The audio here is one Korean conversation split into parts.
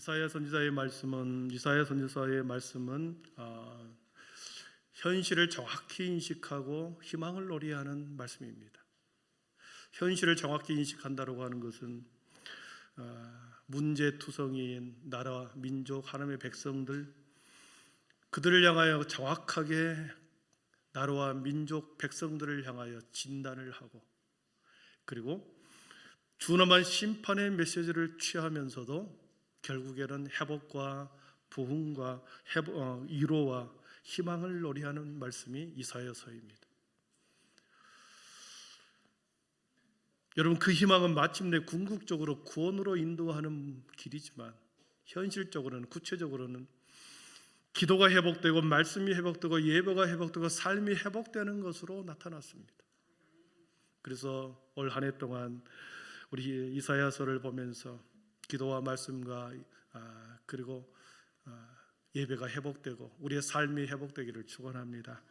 이사야 선지자의 말씀은 현실을 정확히 인식하고 희망을 노래하는 말씀입니다. 현실을 정확히 인식한다고 하는 것은 문제투성이인 나라, 민족, 하나님의 백성들, 그들을 향하여 정확하게 나라와 민족, 백성들을 향하여 진단을 하고, 그리고 준엄한 심판의 메시지를 취하면서도 결국에는 회복과 부흥과 위로와 희망을 노래하는 말씀이 이사야서입니다. 여러분, 그 희망은 마침내 궁극적으로 구원으로 인도하는 길이지만 현실적으로는, 구체적으로는 기도가 회복되고 말씀이 회복되고 예배가 회복되고 삶이 회복되는 것으로 나타났습니다. 그래서 올 한 해 동안 우리 이사야서를 보면서 기도와 말씀과 그리고 예배가 회복되고 우리의 삶이 회복되기를 축원합니다.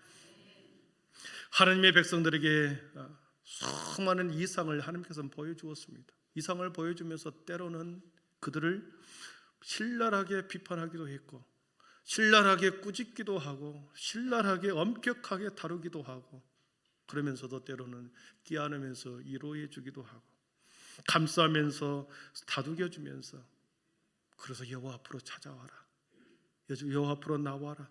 하나님의 백성들에게 수많은 이상을 하나님께서 보여주었습니다. 이상을 보여주면서 때로는 그들을 신랄하게 비판하기도 했고, 신랄하게 꾸짖기도 하고, 신랄하게 엄격하게 다루기도 하고, 그러면서도 때로는 끼안으면서 위로해 주기도 하고, 감싸면서 다독여 주면서, 그래서 여호와 앞으로 찾아와라, 여호와 앞으로 나와라,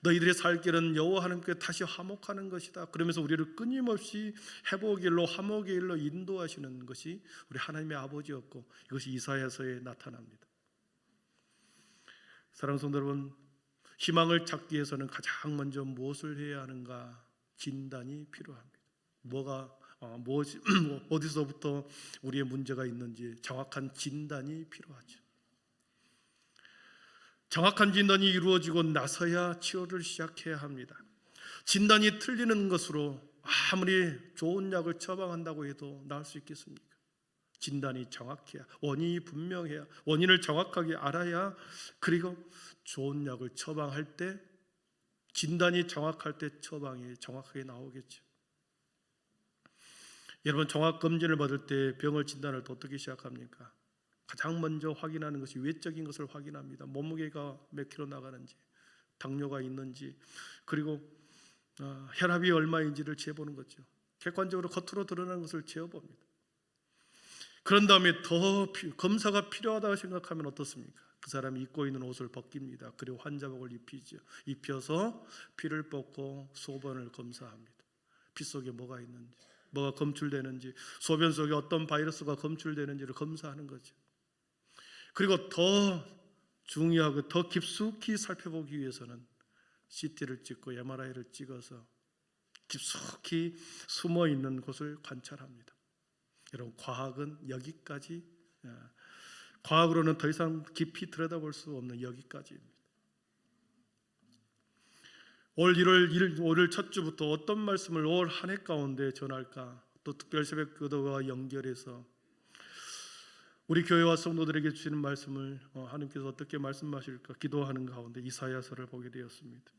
너희들의 살 길은 여호와 하나님께 다시 화목하는 것이다, 그러면서 우리를 끊임없이 회복의 일로, 화목의 일로 인도하시는 것이 우리 하나님의 아버지였고, 이것이 이사야서에 나타납니다. 사랑하는 성도 여러분, 희망을 찾기 위해서는 가장 먼저 무엇을 해야 하는가? 진단이 필요합니다. 어디서부터 우리의 문제가 있는지 정확한 진단이 필요하죠. 정확한 진단이 이루어지고 나서야 치료를 시작해야 합니다. 진단이 틀리는 것으로 아무리 좋은 약을 처방한다고 해도 나을 수 있겠습니까? 진단이 정확해야, 원인이 분명해야, 원인을 정확하게 알아야, 그리고 좋은 약을 처방할 때, 진단이 정확할 때 처방이 정확하게 나오겠죠. 여러분, 종합검진을 받을 때 병을 진단을 어떻게 시작합니까? 가장 먼저 확인하는 것이 외적인 것을 확인합니다. 몸무게가 몇 킬로 나가는지, 당뇨가 있는지, 그리고 혈압이 얼마인지를 재보는 거죠. 객관적으로 겉으로 드러나는 것을 재어봅니다. 그런 다음에 더 검사가 필요하다고 생각하면 어떻습니까? 그 사람이 입고 있는 옷을 벗깁니다. 그리고 환자복을 입혀서 피를 뽑고 소변을 검사합니다. 피 속에 뭐가 있는지, 뭐가 검출되는지, 소변 속에 어떤 바이러스가 검출되는지를 검사하는 거죠. 그리고 더 중요하고 더 깊숙이 살펴보기 위해서는 CT를 찍고 MRI를 찍어서 깊숙이 숨어 있는 곳을 관찰합니다. 여러분, 과학은 여기까지, 과학으로는 더 이상 깊이 들여다볼 수 없는 여기까지입니다. 올 1월 첫 주부터 어떤 말씀을 올 한 해 가운데 전할까? 또 특별 새벽 기도와 연결해서 우리 교회와 성도들에게 주시는 말씀을 하나님께서 어떻게 말씀하실까 기도하는 가운데 이사야서를 보게 되었습니다.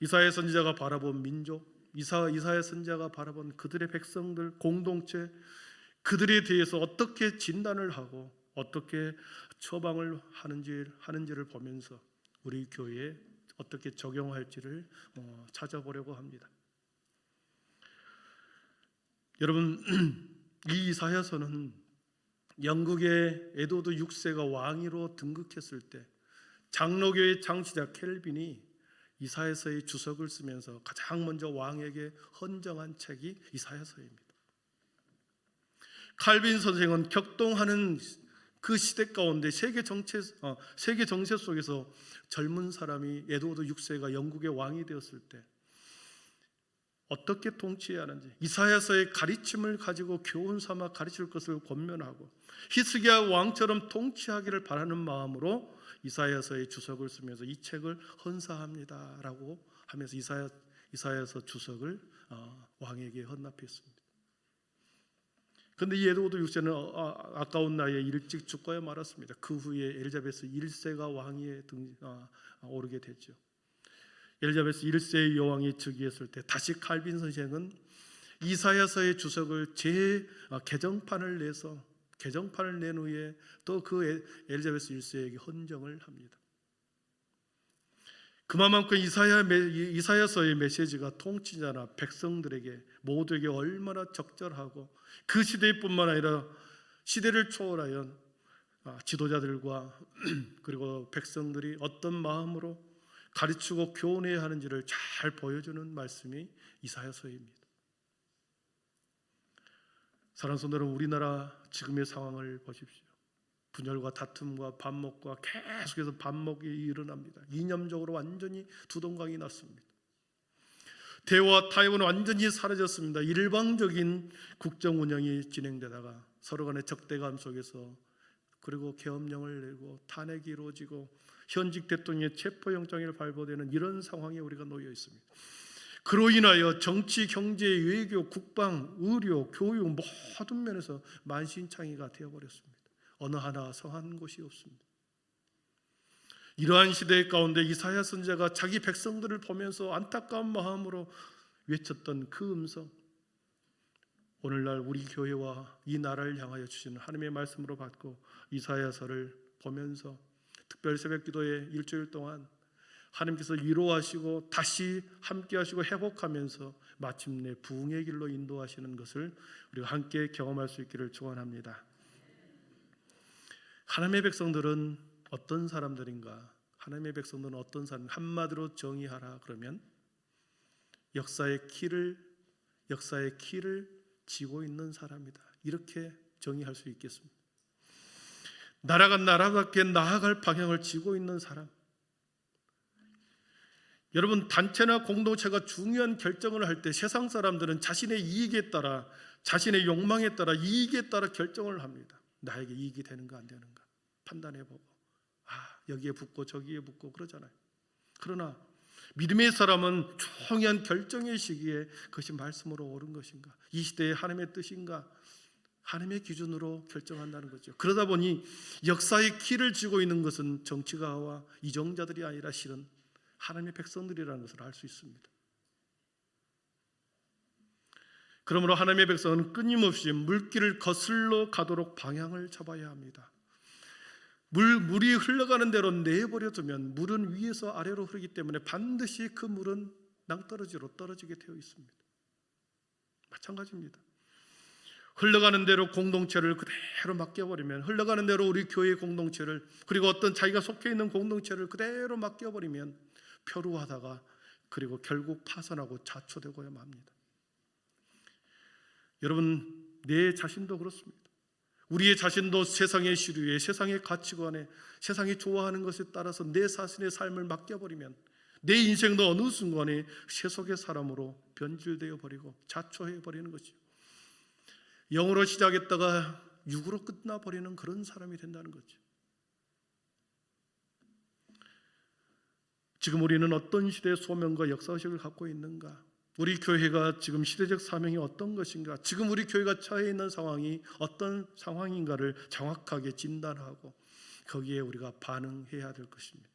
이사야 선지자가 바라본 민족, 이사야 선지자가 바라본 그들의 백성들, 공동체, 그들에 대해서 어떻게 진단을 하고 어떻게 처방을 하는지를 보면서 우리 교회에 어떻게 적용할지를 찾아보려고 합니다. 여러분, 이 이사야서는 영국의 에드워드 6세가 왕위로 등극했을 때 장로교의 창시자 켈빈이 이사야서의 주석을 쓰면서 가장 먼저 왕에게 헌정한 책이 이사야서입니다. 칼빈 선생은 격동하는 그 시대 가운데 세계 정세 속에서 젊은 사람이 에드워드 6세가 영국의 왕이 되었을 때 어떻게 통치해야 하는지 이사야서의 가르침을 가지고 교훈 삼아 가르칠 것을 권면하고 히스기야 왕처럼 통치하기를 바라는 마음으로 이사야서의 주석을 쓰면서 이 책을 헌사합니다라고 하면서 이사야서 주석을 왕에게 헌납했습니다. 그런데 이 에드워드 6세는 아까운 나이에 일찍 죽고야 말았습니다. 그 후에 엘리자베스 1세가 왕위에 오르게 됐죠. 엘리자베스 1세의 여왕이 즉위했을 때 다시 칼빈 선생은 이사야서의 주석을 개정판을 내서 개정판을 낸 후에 또 그 엘리자베스 1세에게 헌정을 합니다. 그만큼 이사야서의 메시지가 통치자나 백성들에게 모두에게 얼마나 적절하고 그 시대뿐만 아니라 시대를 초월하여 지도자들과 그리고 백성들이 어떤 마음으로 가르치고 교훈해야 하는지를 잘 보여주는 말씀이 이사야서입니다. 사랑하는 성도들, 우리나라 지금의 상황을 보십시오. 분열과 다툼과 반목과 계속해서 반목이 일어납니다. 이념적으로 완전히 두동강이 났습니다. 대화 타협은 완전히 사라졌습니다. 일방적인 국정 운영이 진행되다가 서로 간의 적대감 속에서 그리고 계엄령을 내고 탄핵이 이루어지고 현직 대통령의 체포영장이 발부되는 이런 상황에 우리가 놓여 있습니다. 그로 인하여 정치, 경제, 외교, 국방, 의료, 교육 모든 면에서 만신창이가 되어버렸습니다. 어느 하나 성한 곳이 없습니다. 이러한 시대 가운데 이사야 선지자가 자기 백성들을 보면서 안타까운 마음으로 외쳤던 그 음성, 오늘날 우리 교회와 이 나라를 향하여 주시는 하나님의 말씀으로 받고 이사야서를 보면서 특별 새벽기도에 일주일 동안 하나님께서 위로하시고 다시 함께하시고 회복하면서 마침내 부흥의 길로 인도하시는 것을 우리가 함께 경험할 수 있기를 축원합니다. 하나님의 백성들은 어떤 사람들인가? 하나님의 백성들은 어떤 사람? 한마디로 정의하라 그러면 역사의 키를 쥐고 있는 사람이다. 이렇게 정의할 수 있겠습니다. 나라가 나라답게 나아갈 방향을 쥐고 있는 사람. 여러분, 단체나 공동체가 중요한 결정을 할 때 세상 사람들은 자신의 이익에 따라, 자신의 욕망에 따라, 이익에 따라 결정을 합니다. 나에게 이익이 되는가 안 되는가 판단해보고 여기에 붙고 저기에 붙고 그러잖아요. 그러나 믿음의 사람은 중요한 결정의 시기에 그것이 말씀으로 옳은 것인가, 이 시대의 하나님의 뜻인가, 하나님의 기준으로 결정한다는 거죠. 그러다 보니 역사의 키를 쥐고 있는 것은 정치가와 이정자들이 아니라 실은 하나님의 백성들이라는 것을 알 수 있습니다. 그러므로 하나님의 백성은 끊임없이 물길을 거슬러 가도록 방향을 잡아야 합니다. 물이 흘러가는 대로 내버려 두면 물은 위에서 아래로 흐르기 때문에 반드시 그 물은 낭떠러지로 떨어지게 되어 있습니다. 마찬가지입니다. 흘러가는 대로 공동체를 그대로 맡겨버리면, 흘러가는 대로 우리 교회 공동체를, 그리고 어떤 자기가 속해 있는 공동체를 그대로 맡겨버리면 표류하다가 그리고 결국 파산하고 자초되고야 맙니다. 여러분, 내 자신도 그렇습니다. 우리의 자신도 세상의 시류에, 세상의 가치관에, 세상이 좋아하는 것에 따라서 내 자신의 삶을 맡겨버리면 내 인생도 어느 순간에 세속의 사람으로 변질되어 버리고 자초해 버리는 것이죠. 영으로 시작했다가 육으로 끝나버리는 그런 사람이 된다는 거죠. 지금 우리는 어떤 시대의 소명과 역사의식을 갖고 있는가? 우리 교회가 지금 시대적 사명이 어떤 것인가? 지금 우리 교회가 처해 있는 상황이 어떤 상황인가를 정확하게 진단하고 거기에 우리가 반응해야 될 것입니다.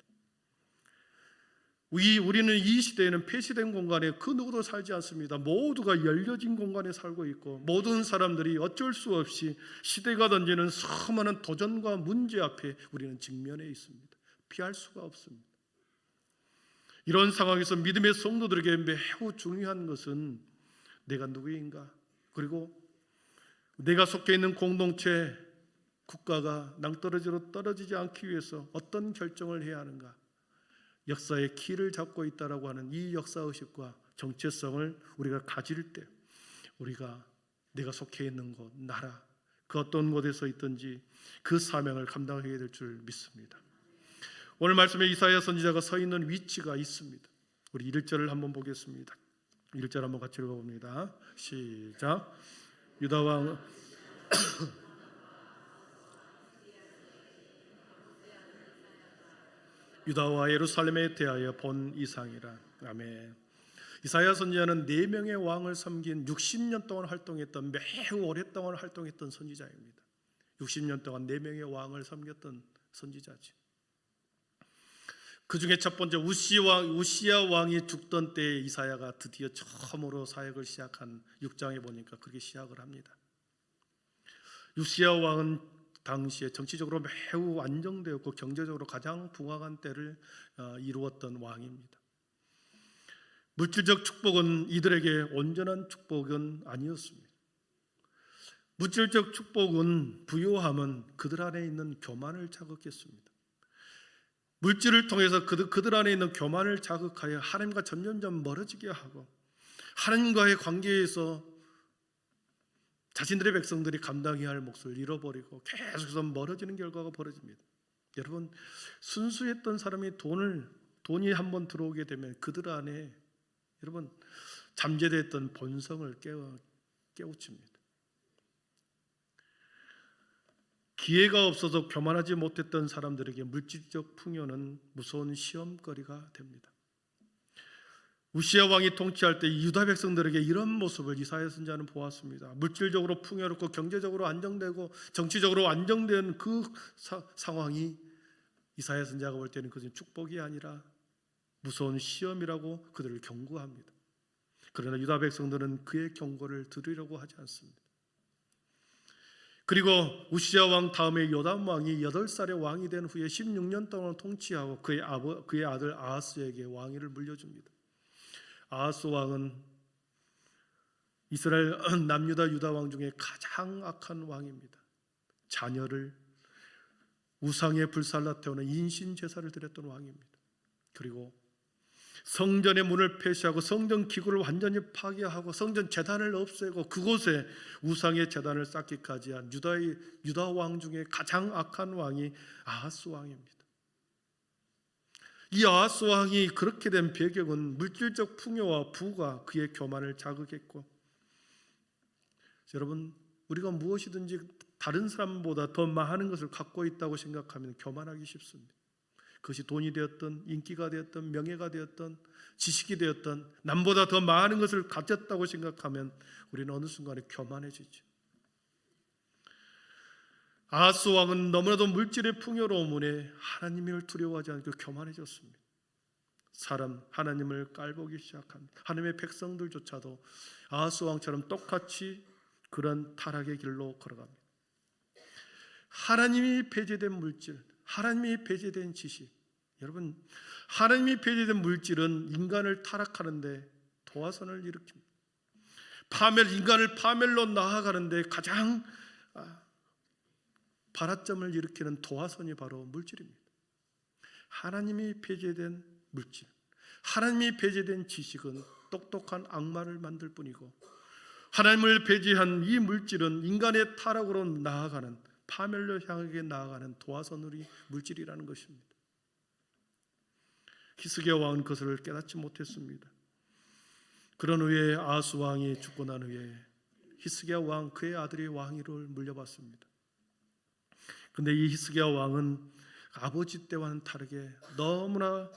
우리는 이 시대에는 폐쇄된 공간에 그 누구도 살지 않습니다. 모두가 열려진 공간에 살고 있고 모든 사람들이 어쩔 수 없이 시대가 던지는 수많은 도전과 문제 앞에 우리는 직면해 있습니다. 피할 수가 없습니다. 이런 상황에서 믿음의 성도들에게 매우 중요한 것은 내가 누구인가, 그리고 내가 속해 있는 공동체, 국가가 낭떠러지로 떨어지지 않기 위해서 어떤 결정을 해야 하는가, 역사의 키를 잡고 있다라고 하는 이 역사의식과 정체성을 우리가 가질 때 우리가 내가 속해 있는 곳, 나라, 그 어떤 곳에서 있든지 그 사명을 감당하게 될 줄 믿습니다. 오늘 말씀에 이사야 선지자가 서 있는 위치가 있습니다. 우리 1절을 한번 보겠습니다. 1절 한번 같이 읽어봅니다. 시작. 유다왕 유다와 예루살렘에 대하여 본 이상이라. 아멘. 이사야 선지자는 4명의 왕을 섬긴 60년 동안 활동했던, 매우 오랫동안 활동했던 선지자입니다. 60년 동안 4명의 왕을 섬겼던 선지자죠. 그 중에 첫 번째 우시야 왕이 죽던 때에 이사야가 드디어 처음으로 사역을 시작한 6장에 보니까 그렇게 시작을 합니다. 요시야 왕은 당시에 정치적으로 매우 안정되었고 경제적으로 가장 부강한 때를 이루었던 왕입니다. 물질적 축복은 이들에게 온전한 축복은 아니었습니다. 물질적 축복은, 부요함은 그들 안에 있는 교만을 자극했습니다. 물질을 통해서 그들 안에 있는 교만을 자극하여 하나님과 점점점 멀어지게 하고, 하나님과의 관계에서 자신들의 백성들이 감당해야 할 몫을 잃어버리고 계속해서 멀어지는 결과가 벌어집니다. 여러분, 순수했던 사람이 돈이 한번 들어오게 되면 그들 안에 여러분 잠재됐던 본성을 깨우칩니다. 기회가 없어서 교만하지 못했던 사람들에게 물질적 풍요는 무서운 시험거리가 됩니다. 우시야 왕이 통치할 때 유다 백성들에게 이런 모습을 이사야 선지자는 보았습니다. 물질적으로 풍요롭고 경제적으로 안정되고 정치적으로 안정된 그 상황이 이사야 선지자가 볼 때는 그것은 축복이 아니라 무서운 시험이라고 그들을 경고합니다. 그러나 유다 백성들은 그의 경고를 들으려고 하지 않습니다. 그리고 우시야 왕 다음에 요담 왕이 8살의 왕이 된 후에 16년 동안 통치하고 그의 아들 아하스에게 왕위를 물려줍니다. 아하스 왕은 이스라엘 남유다 유다 왕 중에 가장 악한 왕입니다. 자녀를 우상에 불살라 태우는 인신 제사를 드렸던 왕입니다. 그리고 성전의 문을 폐쇄하고 성전 기구를 완전히 파괴하고 성전 제단을 없애고 그곳에 우상의 제단을 쌓기까지 한 유다 왕 중에 가장 악한 왕이 아하스 왕입니다. 이 아하스 왕이 그렇게 된 배경은 물질적 풍요와 부가 그의 교만을 자극했고, 여러분, 우리가 무엇이든지 다른 사람보다 더 많은 것을 갖고 있다고 생각하면 교만하기 쉽습니다. 그것이 돈이 되었든 인기가 되었든 명예가 되었든 지식이 되었든 남보다 더 많은 것을 가졌다고 생각하면 우리는 어느 순간에 교만해지죠. 아하스 왕은 너무나도 물질의 풍요로움에 하나님을 두려워하지 않고 교만해졌습니다. 하나님을 깔보기 시작합니다. 하나님의 백성들조차도 아하스 왕처럼 똑같이 그런 타락의 길로 걸어갑니다. 하나님이 배제된 물질, 하나님이 배제된 지식, 여러분, 하나님이 배제된 물질은 인간을 타락하는데 도화선을 일으킵니다. 인간을 파멸로 나아가는데 가장 발화점을 일으키는 도화선이 바로 물질입니다. 하나님이 배제된 물질, 하나님이 배제된 지식은 똑똑한 악마를 만들 뿐이고, 하나님을 배제한 이 물질은 인간의 타락으로 나아가는, 파멸로 향하게 나아가는 도화선의 물질이라는 것입니다. 히스기야 왕은 그것을 깨닫지 못했습니다. 그런 후에 아하스 왕이 죽고 난 후에 히스기야 왕, 그의 아들이 왕위를 물려받습니다. 그런데 이 히스기야 왕은 아버지 때와는 다르게 너무나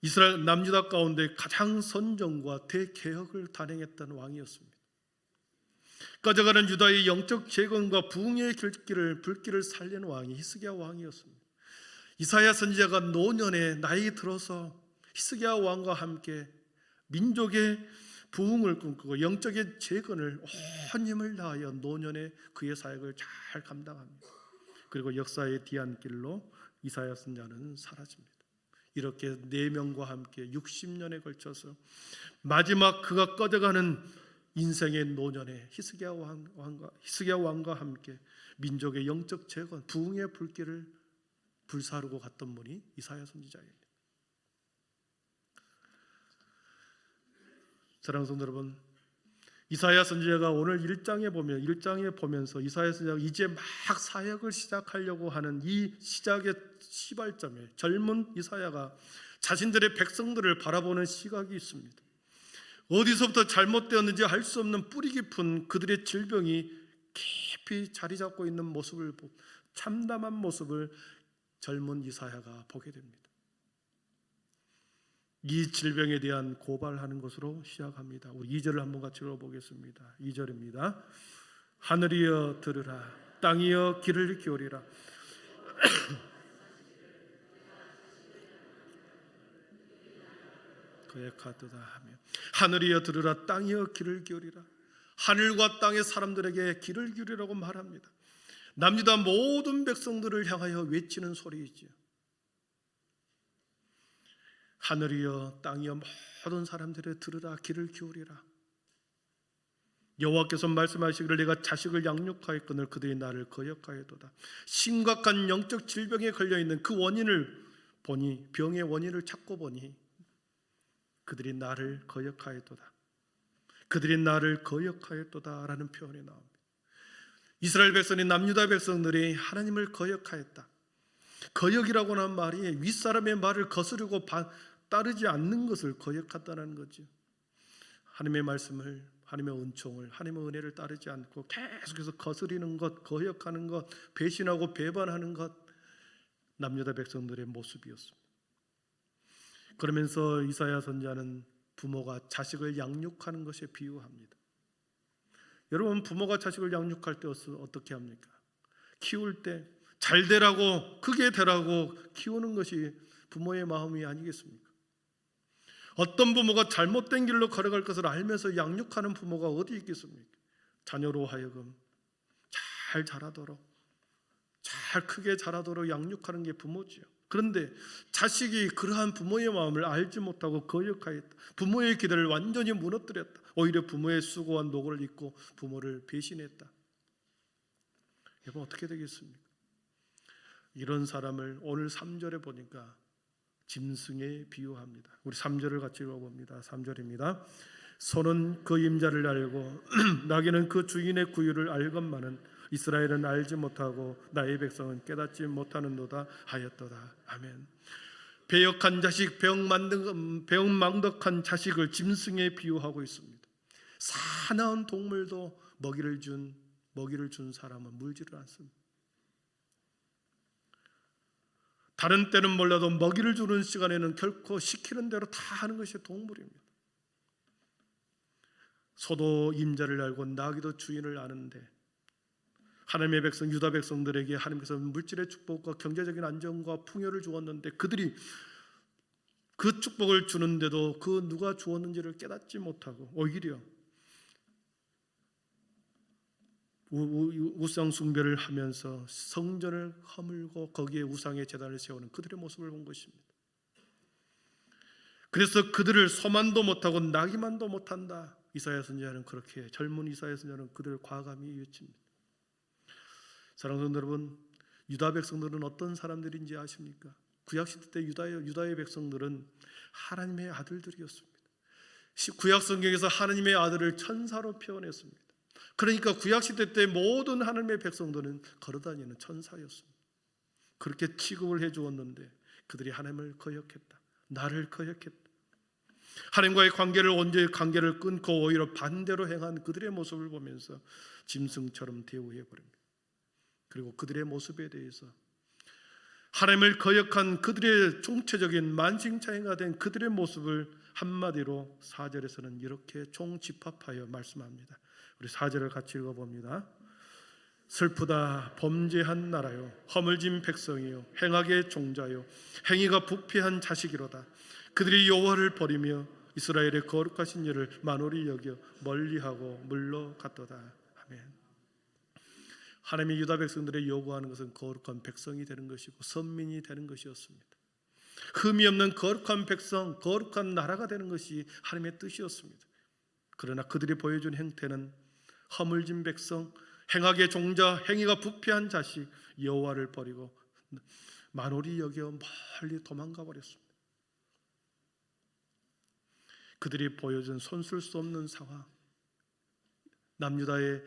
이스라엘 남유다 가운데 가장 선정과 대개혁을 단행했던 왕이었습니다. 꺼져가는 유다의 영적 재건과 부흥의 불길을 살린 왕이 히스기야 왕이었습니다. 이사야 선지자가 노년에 나이 들어서 히스기야 왕과 함께 민족의 부흥을 꿈꾸고 영적의 재건을 온 힘을 다하여 노년에 그의 사역을 잘 감당합니다. 그리고 역사의 뒤안길로 이사야 선지자는 사라집니다. 이렇게 4명과 함께 60년에 걸쳐서 마지막 그가 꺼져가는 인생의 노년에 히스기야 왕과 함께 민족의 영적 재건, 부흥의 불길을 불사르고 갔던 분이 이사야 선지자입니다. 사랑하는 성도 여러분, 이사야 선지자가 오늘 1장에 보면서 이사야 선지자가 이제 막 사역을 시작하려고 하는 이 시작의 시발점에 젊은 이사야가 자신들의 백성들을 바라보는 시각이 있습니다. 어디서부터 잘못되었는지 알 수 없는 뿌리 깊은 그들의 질병이 깊이 자리 잡고 있는 모습을, 참담한 모습을 젊은 이사야가 보게 됩니다. 이 질병에 대한 고발하는 것으로 시작합니다. 우리 2절을 한번 같이 읽어보겠습니다. 2절입니다. 하늘이여 들으라, 땅이여 귀를 기울이라. 그의 카드다 하며, 하늘이여 들으라, 땅이여 귀를 기울이라. 하늘과 땅의 사람들에게 귀를 기울이라고 말합니다. 남유다 모든 백성들을 향하여 외치는 소리이지요. 하늘이여 땅이여 모든 사람들을 들으라, 귀를 기울이라. 여호와께서 말씀하시기를 내가 자식을 양육하였거늘 그들이 나를 거역하였도다. 심각한 영적 질병에 걸려있는 그 원인을 보니, 병의 원인을 찾고 보니 그들이 나를 거역하였도다. 그들이 나를 거역하였도다 라는 표현이 나옵니다. 이스라엘 백성이, 남유다 백성들이 하나님을 거역하였다. 거역이라고 하는 말이 윗사람의 말을 거스르고 따르지 않는 것을 거역한다는 거죠. 하나님의 말씀을, 하나님의 은총을, 하나님의 은혜를 따르지 않고 계속해서 거스리는 것, 거역하는 것, 배신하고 배반하는 것, 남유다 백성들의 모습이었습니다. 그러면서 이사야 선지자는 부모가 자식을 양육하는 것에 비유합니다. 여러분, 부모가 자식을 양육할 때 어떻게 합니까? 키울 때 잘 되라고, 크게 되라고 키우는 것이 부모의 마음이 아니겠습니까? 어떤 부모가 잘못된 길로 걸어갈 것을 알면서 양육하는 부모가 어디 있겠습니까? 자녀로 하여금 잘 자라도록, 잘 크게 자라도록 양육하는 게 부모지요. 그런데 자식이 그러한 부모의 마음을 알지 못하고 거역하였다. 부모의 기대를 완전히 무너뜨렸다. 오히려 부모의 수고와 노고를 잊고 부모를 배신했다. 여러분, 어떻게 되겠습니까? 이런 사람을 오늘 3절에 보니까 짐승에 비유합니다. 우리 3절을 같이 읽어봅니다. 3절입니다. 소는 그 임자를 알고 나귀는 그 주인의 구유를 알건만은 이스라엘은 알지 못하고 나의 백성은 깨닫지 못하는도다 하였도다. 아멘. 배역한 자식, 배은망덕한 자식을 짐승에 비유하고 있습니다. 사나운 동물도 먹이를 준 사람은 물지를 않습니다. 다른 때는 몰라도 먹이를 주는 시간에는 결코 시키는 대로 다 하는 것이 동물입니다. 소도 임자를 알고 나귀도 주인을 아는데 하나님의 백성, 유다 백성들에게 하나님께서 물질의 축복과 경제적인 안정과 풍요를 주었는데 그들이 그 축복을 주는데도 그 누가 주었는지를 깨닫지 못하고 오히려 우상 숭배를 하면서 성전을 허물고 거기에 우상의 제단을 세우는 그들의 모습을 본 것입니다. 그래서 그들을 소만도 못하고 나기만도 못한다. 이사야 선지자는 그렇게, 젊은 이사야 선지자는 그들을 과감히 외칩니다. 사랑하는 여러분, 유다 백성들은 어떤 사람들인지 아십니까? 구약시대 때 유다의 백성들은 하나님의 아들들이었습니다. 구약 성경에서 하나님의 아들을 천사로 표현했습니다. 그러니까 구약시대 때 모든 하나님의 백성들은 걸어다니는 천사였습니다. 그렇게 취급을 해주었는데 그들이 하나님을 거역했다. 나를 거역했다. 하나님과의 관계를 끊고 오히려 반대로 행한 그들의 모습을 보면서 짐승처럼 대우해버립니다. 그리고 그들의 모습에 대해서 하나님을 거역한 그들의 총체적인 만신창이가 된 그들의 모습을 한마디로 4절에서는 이렇게 총집합하여 말씀합니다. 우리 4절을 같이 읽어봅니다. 슬프다 범죄한 나라요, 허물진 백성이요, 행악의 종자요, 행위가 부패한 자식이로다. 그들이 여호와를 버리며 이스라엘의 거룩하신 일을 만홀히 여겨 멀리하고 물러갔도다. 아멘. 하나님이 유다 백성들의 요구하는 것은 거룩한 백성이 되는 것이고 선민이 되는 것이었습니다. 흠이 없는 거룩한 백성, 거룩한 나라가 되는 것이 하나님의 뜻이었습니다. 그러나 그들이 보여준 행태는 허물진 백성, 행악의 종자, 행위가 부패한 자식, 여호와를 버리고 만홀히 여겨 멀리 도망가 버렸습니다. 그들이 보여준 손쓸 수 없는 상황, 남유다의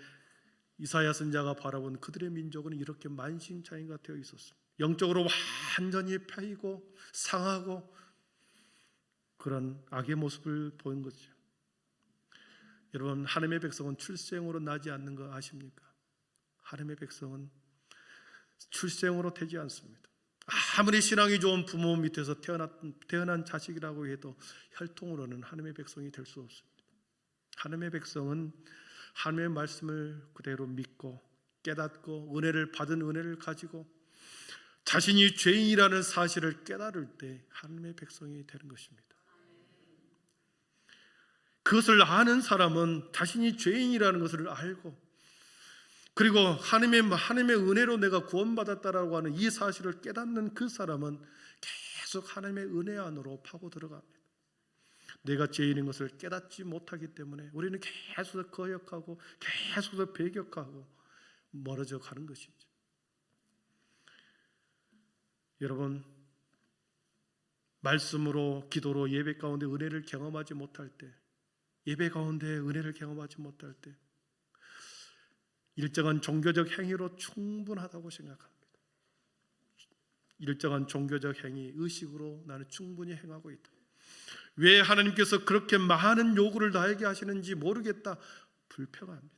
이사야 선지자가 바라본 그들의 민족은 이렇게 만신창이가 되어 있었습니다. 영적으로 완전히 패이고 상하고 그런 악의 모습을 보인 거죠. 여러분, 하나님의 백성은 출생으로 나지 않는 거 아십니까? 하나님의 백성은 출생으로 되지 않습니다. 아무리 신앙이 좋은 부모 밑에서 태어난 자식이라고 해도 혈통으로는 하나님의 백성이 될 수 없습니다. 하나님의 백성은 하나님의 말씀을 그대로 믿고 깨닫고 받은 은혜를 가지고 자신이 죄인이라는 사실을 깨달을 때 하나님의 백성이 되는 것입니다. 그것을 아는 사람은 자신이 죄인이라는 것을 알고, 그리고 하나님의 은혜로 내가 구원받았다라고 하는 이 사실을 깨닫는 그 사람은 계속 하나님의 은혜 안으로 파고 들어갑니다. 내가 죄인인 것을 깨닫지 못하기 때문에 우리는 계속 거역하고 계속 배격하고 멀어져 가는 것이죠. 여러분, 말씀으로, 기도로, 예배 가운데 은혜를 경험하지 못할 때, 예배 가운데 은혜를 경험하지 못할 때 일정한 종교적 행위로 충분하다고 생각합니다. 일정한 종교적 행위, 의식으로 나는 충분히 행하고 있다. 왜 하나님께서 그렇게 많은 요구를 나에게 하시는지 모르겠다. 불평합니다.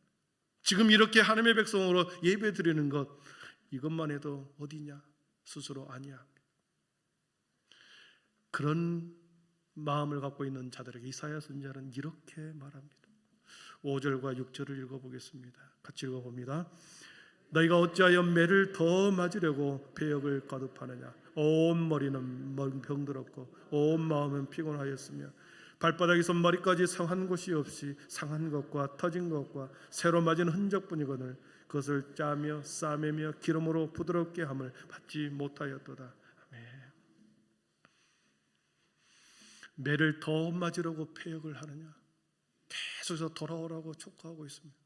지금 이렇게 하나님의 백성으로 예배 드리는 것, 이것만 해도 어디냐? 스스로 아니야. 그런 마음을 갖고 있는 자들에게 이사야 선지자는 이렇게 말합니다. 5절과 6절을 읽어보겠습니다. 같이 읽어봅니다. 너희가 어찌하여 매를 더 맞으려고 배역을 거듭하느냐? 온 머리는 병들었고 온 마음은 피곤하였으며 발바닥에서 머리까지 상한 곳이 없이 상한 것과 터진 것과 새로 맞은 흔적뿐이거늘 그것을 짜며 싸매며 기름으로 부드럽게 함을 받지 못하였도다. 아멘. 매를 더 맞으려고 배역을 하느냐? 계속해서 돌아오라고 촉구하고 있습니다.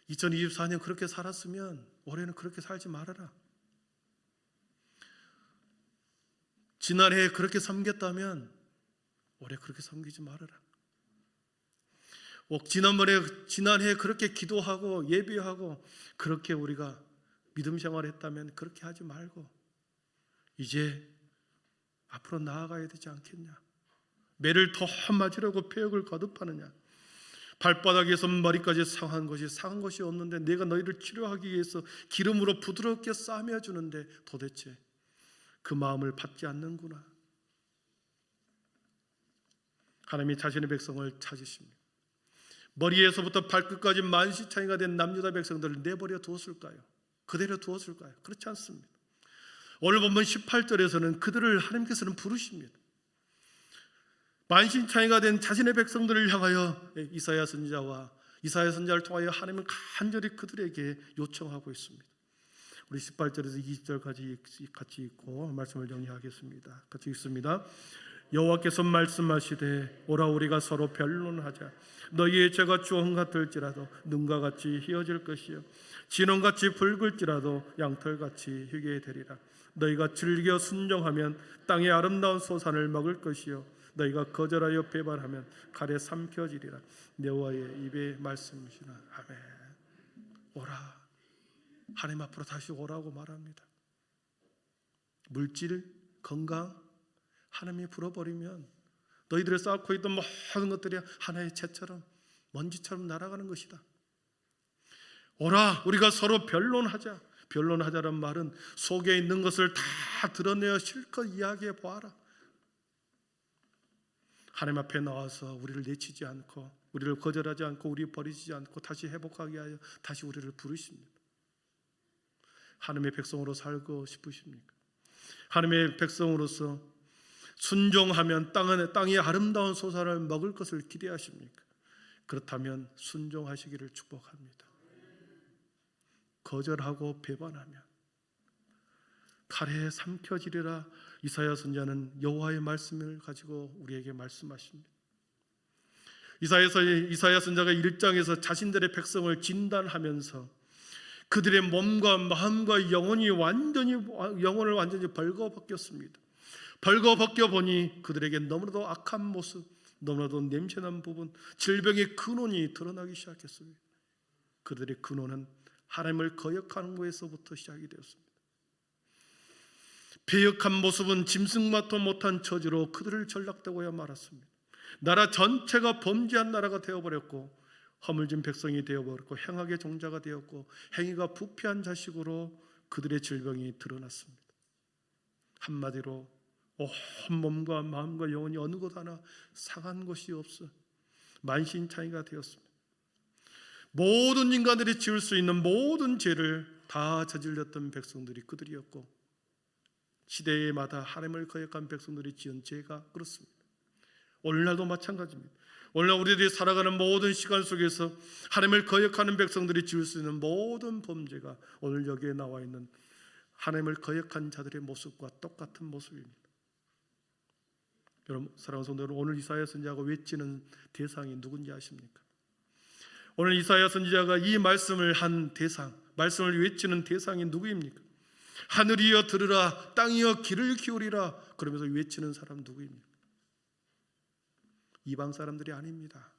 2024년 그렇게 살았으면 올해는 그렇게 살지 말아라. 지난해에 그렇게 섬겼다면 올해 그렇게 섬기지 말아라. 지난해에 그렇게 기도하고 예배하고 그렇게 우리가 믿음 생활을 했다면 그렇게 하지 말고 이제 앞으로 나아가야 되지 않겠냐? 매를 더 맞으려고 배역을 거듭하느냐? 발바닥에서 머리까지 상한 것이 없는데 내가 너희를 치료하기 위해서 기름으로 부드럽게 싸매 주는데 도대체 그 마음을 받지 않는구나. 하나님이 자신의 백성을 찾으십니다. 머리에서부터 발끝까지 만시창이가 된 남유다 백성들을 내버려 두었을까요? 그대로 두었을까요? 그렇지 않습니다. 오늘 본문 18절에서는 그들을 하나님께서는 부르십니다. 만신창이가 된 자신의 백성들을 향하여 이사야 선지자를 통하여 하나님은 간절히 그들에게 요청하고 있습니다. 우리 18절에서 20절까지 같이 읽고 말씀을 정리하겠습니다. 같이 읽습니다. 여호와께서 말씀하시되 오라 우리가 서로 변론하자. 너희의 죄가 주홍 같을지라도 눈과 같이 희어질 것이요 진홍같이 붉을지라도 양털같이 희게 되리라. 너희가 즐겨 순종하면 땅의 아름다운 소산을 먹을 것이요 너희가 거절하여 배반하면 칼에 삼켜지리라. 여호와의 입의 말씀이시라. 아멘. 오라. 하나님 앞으로 다시 오라고 말합니다. 물질, 건강 하나님이 불어버리면 너희들이 쌓고 있던 모든 것들이 하나의 채처럼 먼지처럼 날아가는 것이다. 오라, 우리가 서로 변론하자. 변론하자란 말은 속에 있는 것을 다 드러내어 실컷 이야기해 보아라. 하나님 앞에 나와서 우리를 내치지 않고 우리를 거절하지 않고 우리 버리지 않고 다시 회복하게 하여 다시 우리를 부르십니다. 하나님의 백성으로 살고 싶으십니까? 하나님의 백성으로서 순종하면 땅의 아름다운 소산을 먹을 것을 기대하십니까? 그렇다면 순종하시기를 축복합니다. 거절하고 배반하면 칼에 삼켜지리라. 이사야 선지자는 여호와의 말씀을 가지고 우리에게 말씀하십니다. 이사야 선지자가 1장에서 자신들의 백성을 진단하면서 그들의 몸과 마음과 영혼을 완전히 벌거벗겼습니다. 벌거벗겨 보니 그들에게 너무나도 악한 모습, 너무나도 냄새난 부분, 질병의 근원이 드러나기 시작했습니다. 그들의 근원은 하나님을 거역하는 것에서부터 시작이 되었습니다. 배역한 모습은 짐승만도 못한 처지로 그들을 전락되고야 말았습니다. 나라 전체가 범죄한 나라가 되어버렸고 허물진 백성이 되어버렸고 행악의 종자가 되었고 행위가 부패한 자식으로 그들의 질병이 드러났습니다. 한마디로 온 몸과 마음과 영혼이 어느 것 하나 상한 것이 없어 만신창이가 되었습니다. 모든 인간들이 지을 수 있는 모든 죄를 다 저질렀던 백성들이 그들이었고 시대마다 하나님을 거역한 백성들이 지은 죄가 그렇습니다. 오늘날도 마찬가지입니다. 오늘날 우리들이 살아가는 모든 시간 속에서 하나님을 거역하는 백성들이 지을 수 있는 모든 범죄가 오늘 여기에 나와 있는 하나님을 거역한 자들의 모습과 똑같은 모습입니다. 여러분, 사랑하는 성도 여러분, 오늘 이사야 선지자가 외치는 대상이 누군지 아십니까? 오늘 이사야 선지자가 이 말씀을 한 대상, 말씀을 외치는 대상이 누구입니까? 하늘이여 들으라, 땅이여 귀를 기울이라 그러면서 외치는 사람 누구입니까? 이방 사람들이 아닙니다.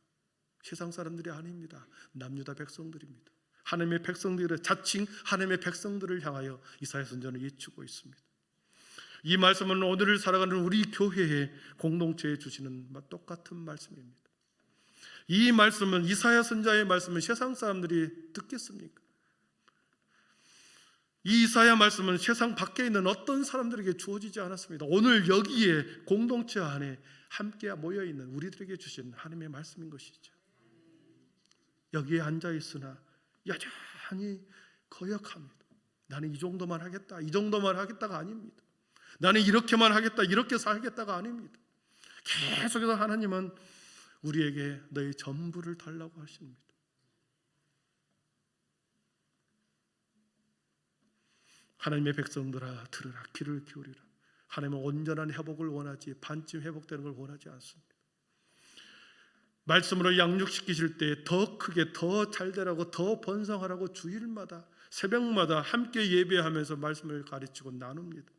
세상 사람들이 아닙니다. 남유다 백성들입니다. 하나님의 백성들을, 자칭 하나님의 백성들을 향하여 이사야 선지자는 외치고 있습니다. 이 말씀은 오늘을 살아가는 우리 교회의 공동체에 주시는 똑같은 말씀입니다. 이 말씀은, 이사야 선지자의 말씀은 세상 사람들이 듣겠습니까? 이 이사야 말씀은 세상 밖에 있는 어떤 사람들에게 주어지지 않았습니다. 오늘 여기에 공동체 안에 함께 모여 있는 우리들에게 주신 하나님의 말씀인 것이죠. 여기에 앉아 있으나 여전히 거역합니다. 나는 이 정도만 하겠다, 이 정도만 하겠다가 아닙니다. 나는 이렇게만 하겠다, 이렇게 살겠다가 아닙니다. 계속해서 하나님은 우리에게 너의 전부를 달라고 하십니다. 하나님의 백성들아 들으라, 귀를 기울이라. 하나님은 온전한 회복을 원하지 반쯤 회복되는 걸 원하지 않습니다. 말씀으로 양육시키실 때 더 크게, 더 잘되라고, 더 번성하라고 주일마다, 새벽마다 함께 예배하면서 말씀을 가르치고 나눕니다.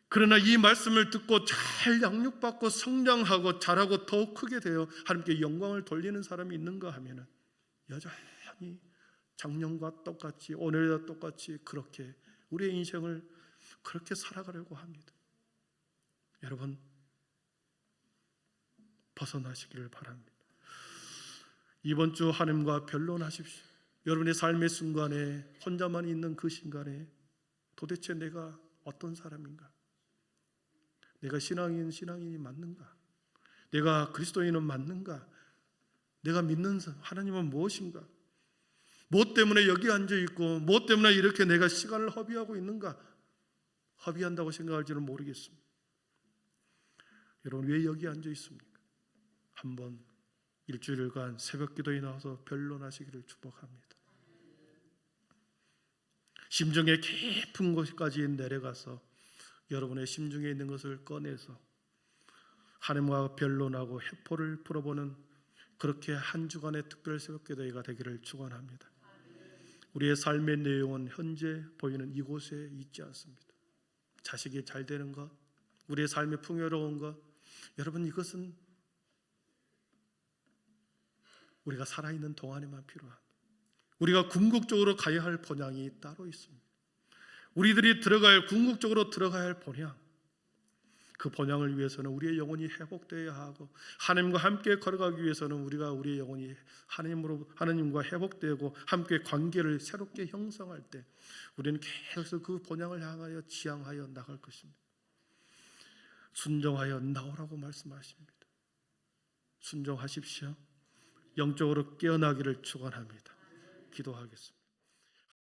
그러나 이 말씀을 듣고 잘 양육받고 성장하고 자라고 더 크게 되어 하나님께 영광을 돌리는 사람이 있는가 하면 여전히 작년과 똑같이, 오늘과 똑같이 그렇게 우리의 인생을 그렇게 살아가려고 합니다. 여러분, 벗어나시기를 바랍니다. 이번 주 하나님과 변론하십시오. 여러분의 삶의 순간에, 혼자만 있는 그 순간에 도대체 내가 어떤 사람인가? 내가 신앙인이 맞는가? 내가 그리스도인은 맞는가? 내가 믿는 하나님은 무엇인가? 무엇 때문에 여기 앉아있고 무엇 때문에 이렇게 내가 시간을 허비하고 있는가? 허비한다고 생각할지는 모르겠습니다. 여러분, 왜 여기 앉아있습니까? 한번 일주일간 새벽 기도에 나와서 변론하시기를 축복합니다. 심중의 깊은 곳까지 내려가서 여러분의 심중에 있는 것을 꺼내서 하나님과 변론하고 회포를 풀어보는 그렇게 한 주간의 특별 새벽 기도회가 되기를 축원합니다. 우리의 삶의 내용은 현재 보이는 이곳에 있지 않습니다. 자식이 잘 되는 것, 우리의 삶이 풍요로운 것, 여러분, 이것은 우리가 살아있는 동안에만 필요한, 우리가 궁극적으로 가야 할 본향이 따로 있습니다. 우리들이 궁극적으로 들어가야 할 본향, 그 본향을 위해서는 우리의 영혼이 회복되어야 하고, 하나님과 함께 걸어가기 위해서는 우리의 영혼이 하나님과 회복되고 함께 관계를 새롭게 형성할 때 우리는 계속 그 본향을 향하여 지향하여 나갈 것입니다. 순종하여 나오라고 말씀하십니다. 순종하십시오. 영적으로 깨어나기를 축원합니다. 기도하겠습니다.